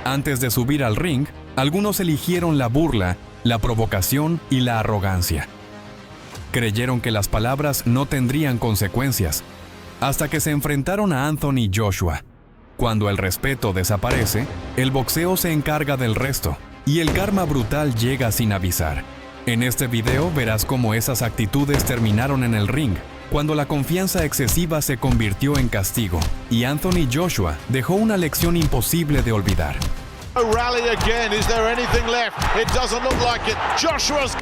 Antes de subir al ring, algunos eligieron la burla, la provocación y la arrogancia. Creyeron que las palabras no tendrían consecuencias, hasta que se enfrentaron a Anthony Joshua. Cuando el respeto desaparece, el boxeo se encarga del resto, y el karma brutal llega sin avisar. En este video verás cómo esas actitudes terminaron en el ring, cuando la confianza excesiva se convirtió en castigo, y Anthony Joshua dejó una lección imposible de olvidar. Rally again. Is there anything left? It doesn't look like it. Joshua's.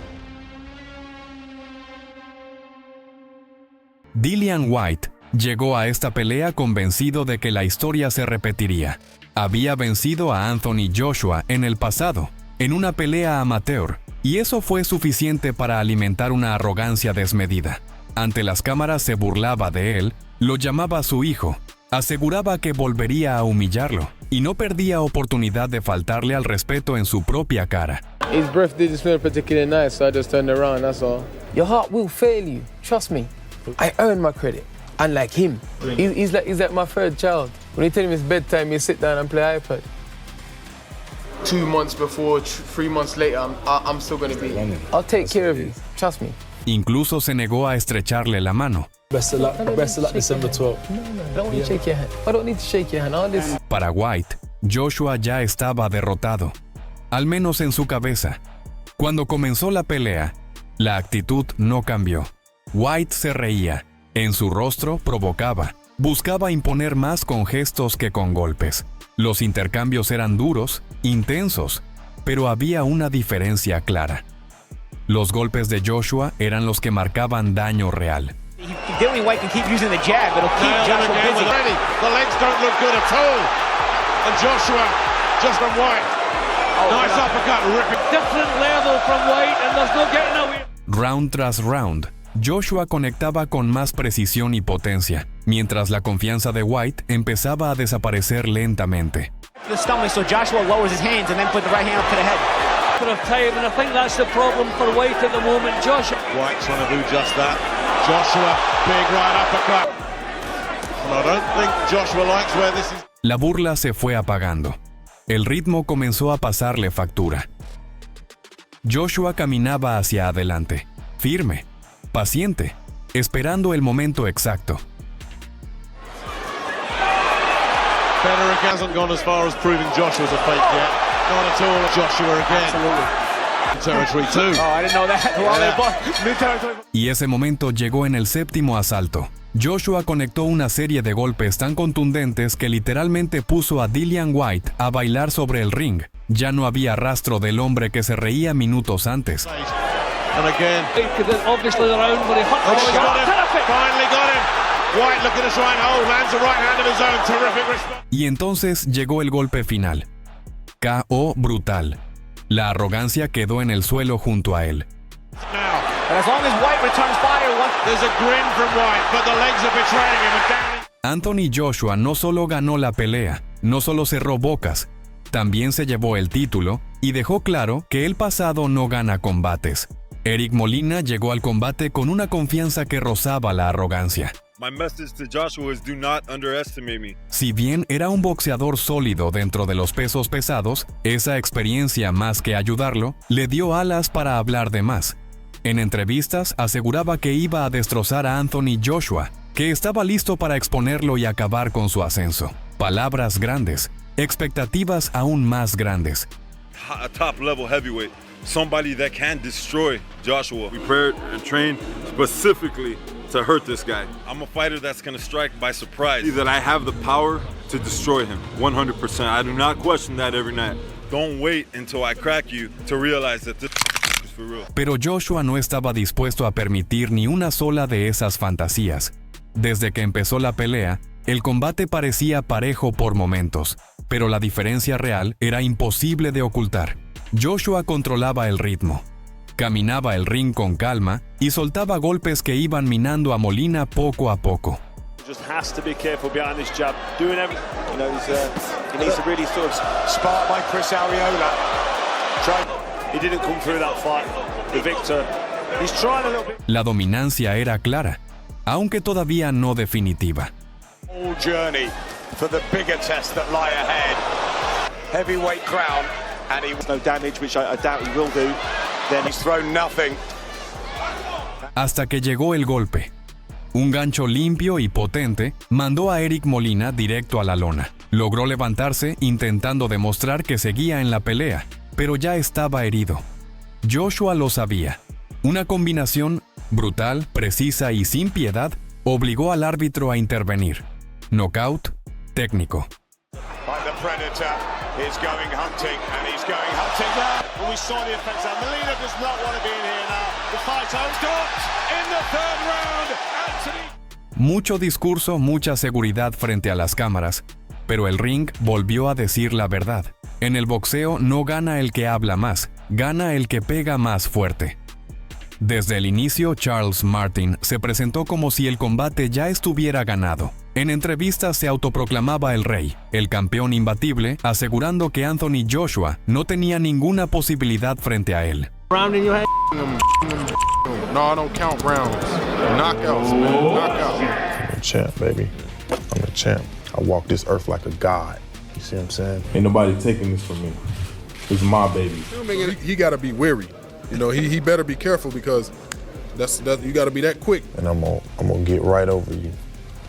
Dillian Whyte llegó a esta pelea convencido de que la historia se repetiría. Había vencido a Anthony Joshua en el pasado, en una pelea amateur, y eso fue suficiente para alimentar una arrogancia desmedida. Ante las cámaras se burlaba de él, lo llamaba su hijo, aseguraba que volvería a humillarlo, y no perdía oportunidad de faltarle al respeto en su propia cara. His breath didn't smell particularly nice, so I just turned around, that's all. Your heart will fail you, trust me. I earned my credit, unlike him. He's like my third child. When you tell him it's bedtime, you sit down and play iPad. 2 months before, 3 months later, I'm still going to be. I'll take care of you, trust me. Incluso se negó a estrecharle la mano. Best of luck December 12th. No, I don't want to shake your hand. I don't need to shake your hand. All this. Para Whyte, Joshua ya estaba derrotado, al menos en su cabeza. Cuando comenzó la pelea, la actitud no cambió. Whyte se reía, en su rostro provocaba, buscaba imponer más con gestos que con golpes. Los intercambios eran duros, intensos, pero había una diferencia clara. Los golpes de Joshua eran los que marcaban daño real. Dillian Whyte can keep using the jab, it'll keep Joshua busy. The legs don't look good at all. And Joshua, just from Whyte. Nice uppercut, ripping. Different level from Whyte, and there's no getting away. Round tras round, Joshua conectaba con más precisión y potencia, mientras la confianza de Whyte empezaba a desaparecer lentamente. The stomach, so Joshua lowers his hands and then put the right hand up to the head. Of time, and I think that's the problem for Whyte at the moment. Joshua. Whyte trying to do just that. Joshua, big right uppercut. And I don't think Joshua likes where this is. La burla se fue apagando. El ritmo comenzó a pasarle factura. Joshua caminaba hacia adelante, firme, paciente, esperando el momento exacto. Federic hasn't gone as far as proving Joshua's a fake yet. Not at all. Joshua again. Absolutely. Territory 2. Oh, I didn't know that. New territory. Y ese momento llegó en el séptimo asalto. Joshua conectó una serie de golpes tan contundentes que literalmente puso a Dillian Whyte a bailar sobre el ring. Ya no había rastro del hombre que se reía minutos antes. And again. Obviously around, but he hurt the shot. Terrific. Finally got him. Whyte looking to try and hold. Lands a right hand of his own. Terrific response. Y entonces llegó el golpe final. K.O. brutal. La arrogancia quedó en el suelo junto a él. Anthony Joshua no solo ganó la pelea, no solo cerró bocas, también se llevó el título y dejó claro que el pasado no gana combates. Eric Molina llegó al combate con una confianza que rozaba la arrogancia. My message to Joshua is do not underestimate me. Si bien era un boxeador sólido dentro de los pesos pesados, esa experiencia, más que ayudarlo, le dio alas para hablar de más. En entrevistas aseguraba que iba a destrozar a Anthony Joshua, que estaba listo para exponerlo y acabar con su ascenso. Palabras grandes, expectativas aún más grandes. A top level heavyweight, somebody that can destroy Joshua. We prepared and trained specifically to hurt this guy. I'm a fighter that's going to strike by surprise. That I have the power to destroy him 100%. I do not question that every night. Don't wait until I crack you to realize that this is for real. Pero Joshua no estaba dispuesto a permitir ni una sola de esas fantasías. Desde que empezó la pelea, el combate parecía parejo por momentos, pero la diferencia real era imposible de ocultar. Joshua controlaba el ritmo. Caminaba el ring con calma y soltaba golpes que iban minando a Molina poco a poco. Just has to be careful behind this jab. Doing everything. You know, he needs to really sort of spark by Chris Arreola. He didn't come through that fight. The victor. He's trying a little bit. La dominancia era clara, aunque todavía no definitiva. All journey for the bigger test that lie ahead. heavyweight crown, and he was no damage, which I doubt he will do. Then he's thrown nothing. Hasta que llegó el golpe. Un gancho limpio y potente mandó a Eric Molina directo a la lona. Logró levantarse intentando demostrar que seguía en la pelea, pero ya estaba herido. Joshua lo sabía. Una combinación brutal, precisa y sin piedad obligó al árbitro a intervenir. Knockout técnico. Mucho discurso, mucha seguridad frente a las cámaras, pero el ring volvió a decir la verdad. En el boxeo no gana el que habla más, gana el que pega más fuerte. Desde el inicio, Charles Martin se presentó como si el combate ya estuviera ganado. En entrevistas se autoproclamaba el rey, el campeón imbatible, asegurando que Anthony Joshua no tenía ninguna posibilidad frente a él. No, I don't count rounds. Knockouts, man. Knockouts. I'm a champ, baby. I'm a champ. I walk this earth like a god. You see what I'm saying? Ain't nobody taking this from me. It's my baby. He got to be wary. You know, he better be careful because that's you got to be that quick. And I'm gonna get right over you.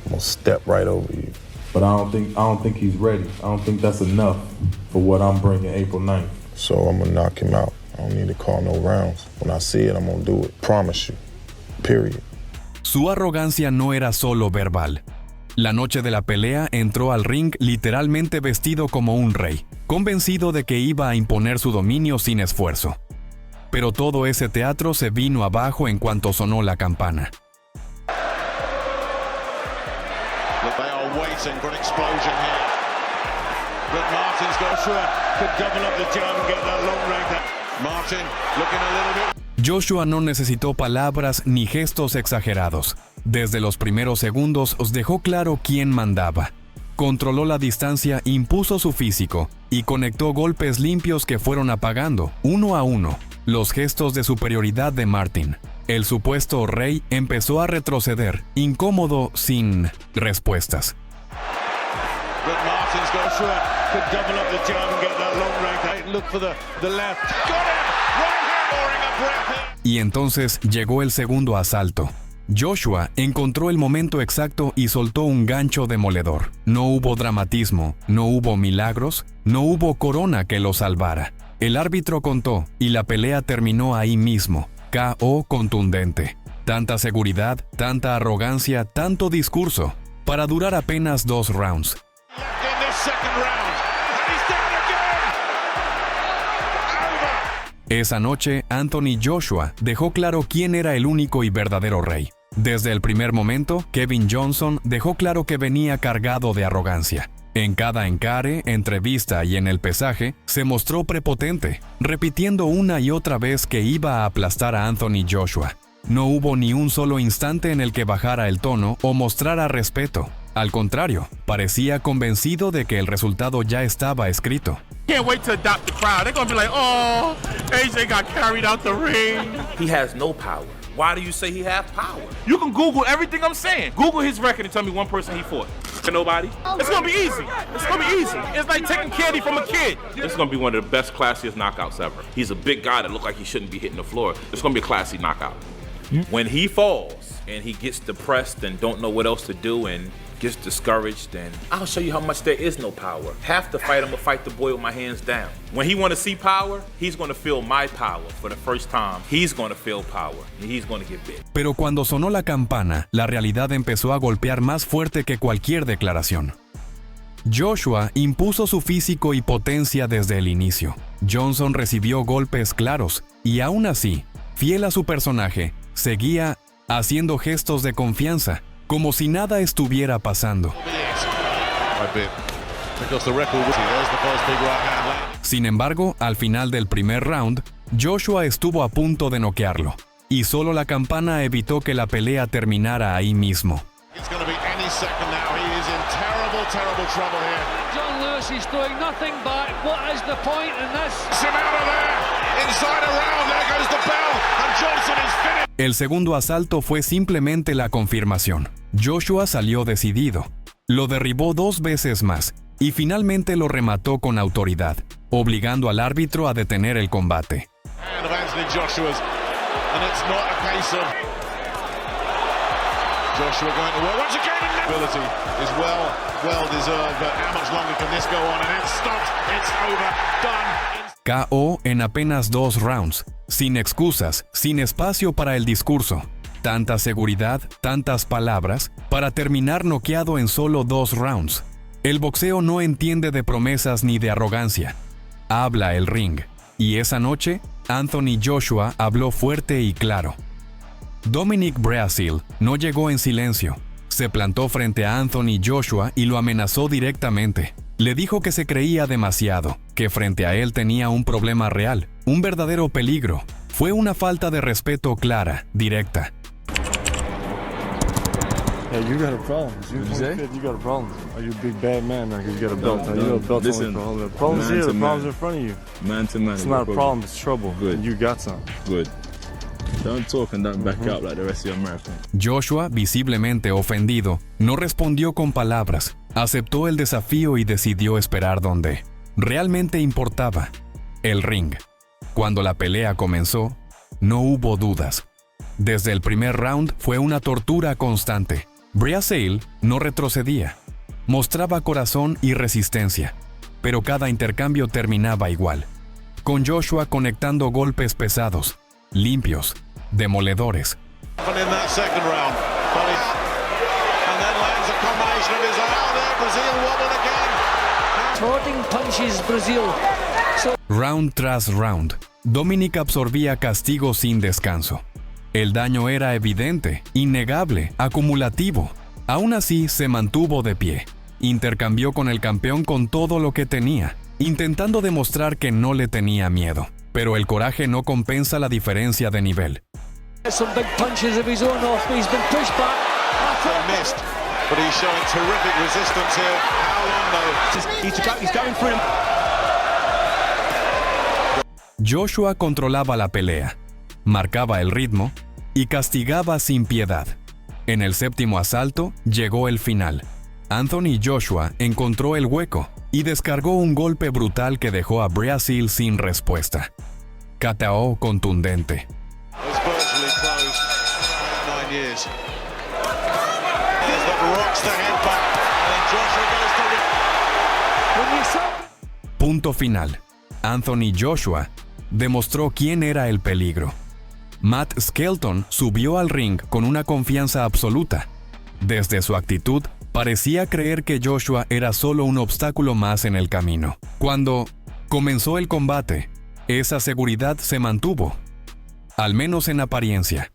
I'm gonna step right over you. But I don't think he's ready. I don't think that's enough for what I'm bringing April 9th. So I'm gonna knock him out. I don't need to call no rounds. When I see it, I'm gonna do it. Promise you. Period. Su arrogancia no era solo verbal. La noche de la pelea entró al ring literalmente vestido como un rey, convencido de que iba a imponer su dominio sin esfuerzo. Pero todo ese teatro se vino abajo en cuanto sonó la campana. Joshua no necesitó palabras ni gestos exagerados. Desde los primeros segundos os dejó claro quién mandaba. Controló la distancia, impuso su físico y conectó golpes limpios que fueron apagando, uno a uno, los gestos de superioridad de Martin. El supuesto rey empezó a retroceder, incómodo, sin respuestas. Y entonces llegó el segundo asalto. Joshua encontró el momento exacto y soltó un gancho demoledor. No hubo dramatismo, no hubo milagros, no hubo corona que lo salvara. El árbitro contó y la pelea terminó ahí mismo. KO contundente. Tanta seguridad, tanta arrogancia, tanto discurso, para durar apenas 2 rounds. Esa noche, Anthony Joshua dejó claro quién era el único y verdadero rey. Desde el primer momento, Kevin Johnson dejó claro que venía cargado de arrogancia. En cada encare, entrevista y en el pesaje, se mostró prepotente, repitiendo una y otra vez que iba a aplastar a Anthony Joshua. No hubo ni un solo instante en el que bajara el tono o mostrara respeto. Al contrario, parecía convencido de que el resultado ya estaba escrito. Can't wait to adopt the crowd. They're gonna be like, oh, AJ got carried out the ring. He has no power. Why do you say he has power? You can Google everything I'm saying. Google his record and tell me one person he fought. Nobody. It's gonna be easy. It's gonna be easy. It's like taking candy from a kid. This is gonna be one of the best, classiest knockouts ever. He's a big guy that looked like he shouldn't be hitting the floor. It's gonna be a classy knockout. When he falls and he gets depressed and don't know what else to do and gets discouraged, and I'll show you how much there is no power. Half the fight, I'm gonna fight the boy with my hands down. When he wanna see power, he's gonna feel my power for the first time. He's gonna feel power, and he's gonna get big. Pero cuando sonó la campana, la realidad empezó a golpear más fuerte que cualquier declaración. Joshua impuso su físico y potencia desde el inicio. Johnson recibió golpes claros, y aún así, fiel a su personaje, seguía haciendo gestos de confianza, como si nada estuviera pasando. Sin embargo, al final del primer round, Joshua estuvo a punto de noquearlo, y solo la campana evitó que la pelea terminara ahí mismo. John Lewis is throwing nothing back. What is the point in this? El segundo asalto fue simplemente la confirmación. Joshua salió decidido. Lo derribó 2 veces más y finalmente lo remató con autoridad, obligando al árbitro a detener el combate. KO en apenas 2 rounds, sin excusas, sin espacio para el discurso. Tanta seguridad, tantas palabras, para terminar noqueado en solo 2 rounds. El boxeo no entiende de promesas ni de arrogancia. Habla el ring. Y esa noche, Anthony Joshua habló fuerte y claro. Dominic Breazeale no llegó en silencio. Se plantó frente a Anthony Joshua y lo amenazó directamente. Le dijo que se creía demasiado, que frente a él tenía un problema real, un verdadero peligro. Fue una falta de respeto clara, directa. Yeah, you got a problem. You got a problem. Are you a big bad man now because you got a belt? You know, belt's only problem. The problem's here. The problem's in front of you. Man to man. It's not a problem. It's trouble. Good. And you got some. Good. Don't talk and don't back up like the rest of your marathon. Joshua, visiblemente ofendido, no respondió con palabras. Aceptó el desafío y decidió esperar donde realmente importaba: el ring. Cuando la pelea comenzó, no hubo dudas. Desde el primer round fue una tortura constante. Breazeale no retrocedía. Mostraba corazón y resistencia, pero cada intercambio terminaba igual, con Joshua conectando golpes pesados, limpios, demoledores. Round tras round, Dominic absorbía castigo sin descanso. El daño era evidente, innegable, acumulativo. Aún así, se mantuvo de pie. Intercambió con el campeón con todo lo que tenía, intentando demostrar que no le tenía miedo. Pero el coraje no compensa la diferencia de nivel. Joshua controlaba la pelea, marcaba el ritmo y castigaba sin piedad. En el séptimo asalto llegó el final. Anthony Joshua encontró el hueco y descargó un golpe brutal que dejó a Breazeale sin respuesta. KO contundente. Punto final. Anthony Joshua demostró quién era el peligro. Matt Skelton subió al ring con una confianza absoluta. Desde su actitud, parecía creer que Joshua era solo un obstáculo más en el camino. Cuando comenzó el combate, esa seguridad se mantuvo, al menos en apariencia.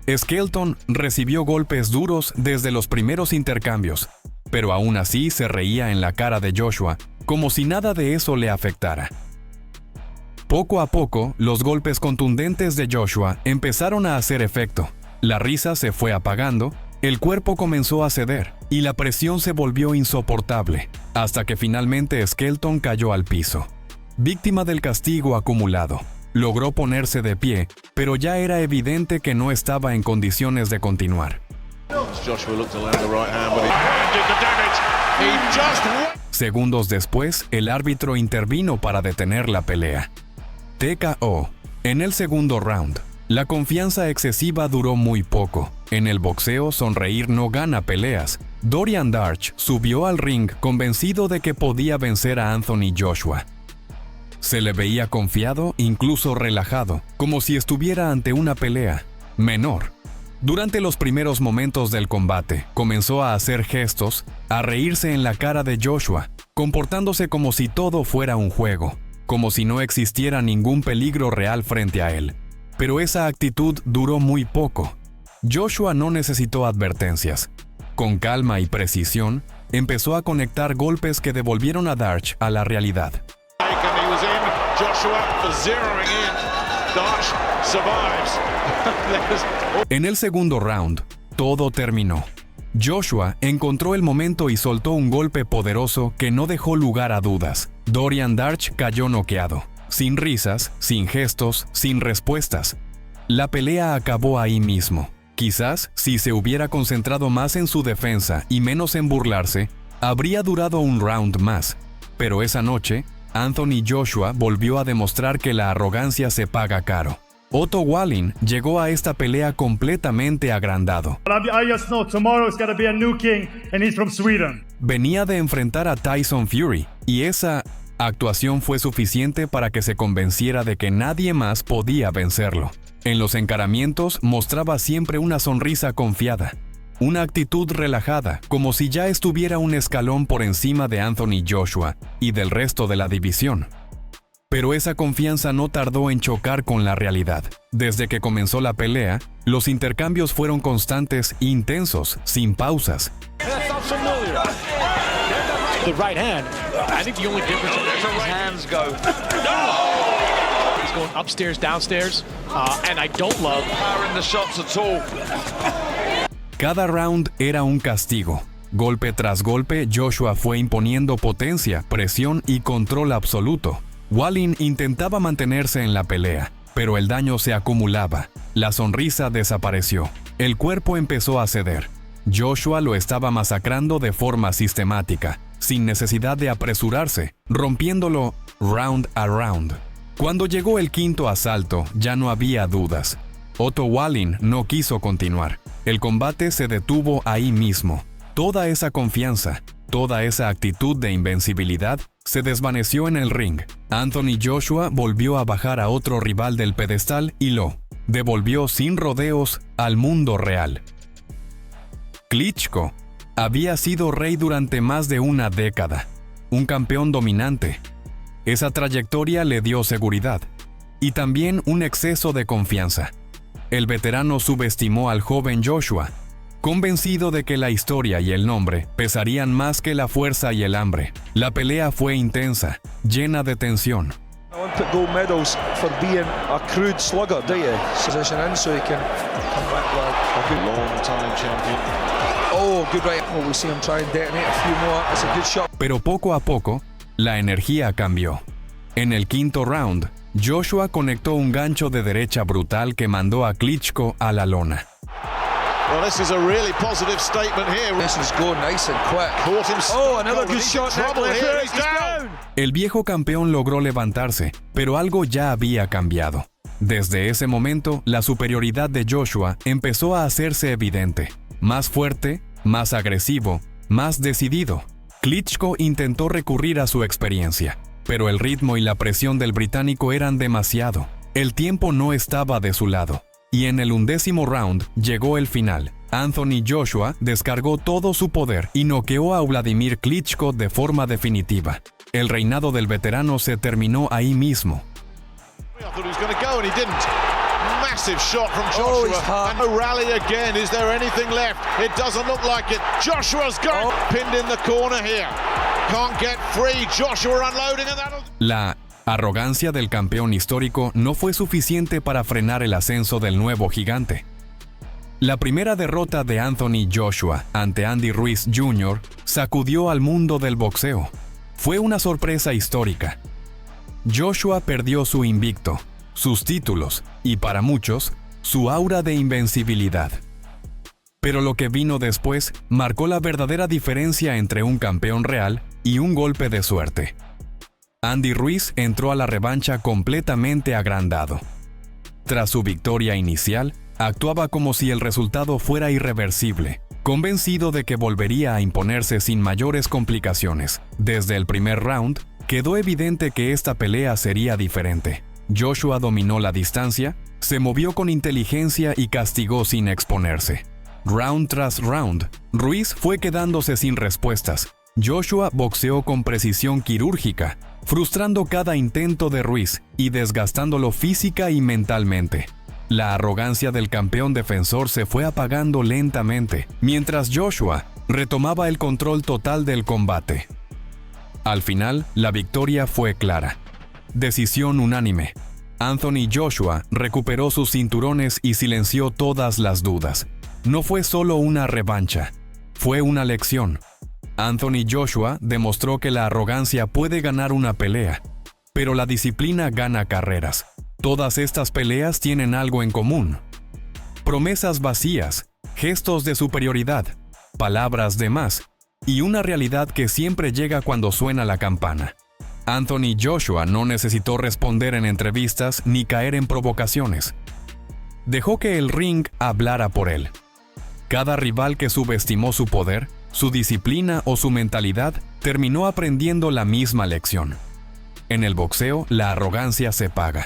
Skelton recibió golpes duros desde los primeros intercambios, pero aún así se reía en la cara de Joshua como si nada de eso le afectara. Poco a poco, los golpes contundentes de Joshua empezaron a hacer efecto. La risa se fue apagando, el cuerpo comenzó a ceder y la presión se volvió insoportable, hasta que finalmente Skelton cayó al piso. Víctima del castigo acumulado, logró ponerse de pie, pero ya era evidente que no estaba en condiciones de continuar. Segundos después, el árbitro intervino para detener la pelea. TKO. En el segundo round, la confianza excesiva duró muy poco. En el boxeo, sonreír no gana peleas. Dorian Darch subió al ring convencido de que podía vencer a Anthony Joshua. Se le veía confiado, incluso relajado, como si estuviera ante una pelea menor. Durante los primeros momentos del combate, comenzó a hacer gestos, a reírse en la cara de Joshua, comportándose como si todo fuera un juego, como si no existiera ningún peligro real frente a él. Pero esa actitud duró muy poco. Joshua no necesitó advertencias. Con calma y precisión, empezó a conectar golpes que devolvieron a Darch a la realidad. En el segundo round, todo terminó. Joshua encontró el momento y soltó un golpe poderoso que no dejó lugar a dudas. Dorian Darch cayó noqueado, sin risas, sin gestos, sin respuestas. La pelea acabó ahí mismo. Quizás, si se hubiera concentrado más en su defensa y menos en burlarse, Habría durado un round más, pero esa noche, Anthony Joshua volvió a demostrar que la arrogancia se paga caro. Otto Wallin llegó a esta pelea completamente agrandado. Venía de enfrentar a Tyson Fury, y esa actuación fue suficiente para que se convenciera de que nadie más podía vencerlo. En los encaramientos mostraba siempre una sonrisa confiada, una actitud relajada, como si ya estuviera un escalón por encima de Anthony Joshua y del resto de la división. Pero esa confianza no tardó en chocar con la realidad. Desde que comenzó la pelea, los intercambios fueron constantes e intensos, sin pausas. The right hand. I think the only difference is his hands go. He's going upstairs, downstairs, and I don't love power in the shots at all. Cada round era un castigo. Golpe tras golpe, Joshua fue imponiendo potencia, presión y control absoluto. Wallin intentaba mantenerse en la pelea, pero el daño se acumulaba. La sonrisa desapareció. El cuerpo empezó a ceder. Joshua lo estaba masacrando de forma sistemática, sin necesidad de apresurarse, rompiéndolo round a round. Cuando llegó el quinto asalto, ya no había dudas. Otto Wallin no quiso continuar. El combate se detuvo ahí mismo. Toda esa confianza, toda esa actitud de invencibilidad se desvaneció en el ring. Anthony Joshua volvió a bajar a otro rival del pedestal y lo devolvió sin rodeos al mundo real. Klitschko había sido rey durante más de una década, un campeón dominante. Esa trayectoria le dio seguridad y también un exceso de confianza. El veterano subestimó al joven Joshua, convencido de que la historia y el nombre pesarían más que la fuerza y el hambre. La pelea fue intensa, llena de tensión. Olympic gold medals for being a crude slugger, do you? Position in so he can come back like a good long-time champion. Oh, good right. Oh, we see him try and detonate a few more. That's a good shot. Pero poco a poco, la energía cambió. En el quinto round, Joshua conectó un gancho de derecha brutal que mandó a Klitschko a la lona. Well, this is a really positive statement here. This is going nice and quick. Oh, another good shot. He's down. El viejo campeón logró levantarse, pero algo ya había cambiado. Desde ese momento, la superioridad de Joshua empezó a hacerse evidente. Más fuerte, más agresivo, más decidido. Klitschko intentó recurrir a su experiencia, pero el ritmo y la presión del británico eran demasiado. El tiempo no estaba de su lado. Y en el 11º round llegó el final. Anthony Joshua descargó todo su poder y noqueó a Vladimir Klitschko de forma definitiva. El reinado del veterano se terminó ahí mismo. Massive shot from Joshua. And a rally again. Is there anything left? It doesn't look like it. Joshua's got pinned in the corner here. Can't get free. Joshua unloading and that'll... La arrogancia del campeón histórico no fue suficiente para frenar el ascenso del nuevo gigante. La primera derrota de Anthony Joshua ante Andy Ruiz Jr. sacudió al mundo del boxeo. Fue una sorpresa histórica. Joshua perdió su invicto, sus títulos y, para muchos, su aura de invencibilidad. Pero lo que vino después marcó la verdadera diferencia entre un campeón real y un golpe de suerte. Andy Ruiz entró a la revancha completamente agrandado. Tras su victoria inicial, actuaba como si el resultado fuera irreversible, convencido de que volvería a imponerse sin mayores complicaciones. Desde el primer round, quedó evidente que esta pelea sería diferente. Joshua dominó la distancia, se movió con inteligencia y castigó sin exponerse. Round tras round, Ruiz fue quedándose sin respuestas. Joshua boxeó con precisión quirúrgica, frustrando cada intento de Ruiz y desgastándolo física y mentalmente. La arrogancia del campeón defensor se fue apagando lentamente, mientras Joshua retomaba el control total del combate. Al final, la victoria fue clara. Decisión unánime. Anthony Joshua recuperó sus cinturones y silenció todas las dudas. No fue solo una revancha, fue una lección. Anthony Joshua demostró que la arrogancia puede ganar una pelea, pero la disciplina gana carreras. Todas estas peleas tienen algo en común: promesas vacías, gestos de superioridad, palabras de más y una realidad que siempre llega cuando suena la campana. Anthony Joshua no necesitó responder en entrevistas ni caer en provocaciones. Dejó que el ring hablara por él. Cada rival que subestimó su poder, su disciplina o su mentalidad terminó aprendiendo la misma lección. En el boxeo, la arrogancia se paga.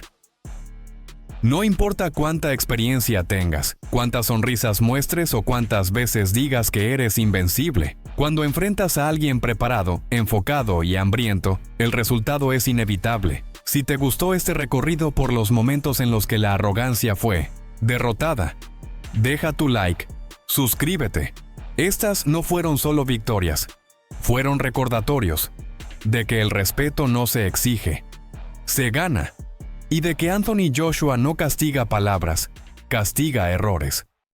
No importa cuánta experiencia tengas, cuántas sonrisas muestres o cuántas veces digas que eres invencible, cuando enfrentas a alguien preparado, enfocado y hambriento, el resultado es inevitable. Si te gustó este recorrido por los momentos en los que la arrogancia fue derrotada, deja tu like, suscríbete. Estas no fueron solo victorias, fueron recordatorios de que el respeto no se exige, se gana, y de que Anthony Joshua no castiga palabras, castiga errores.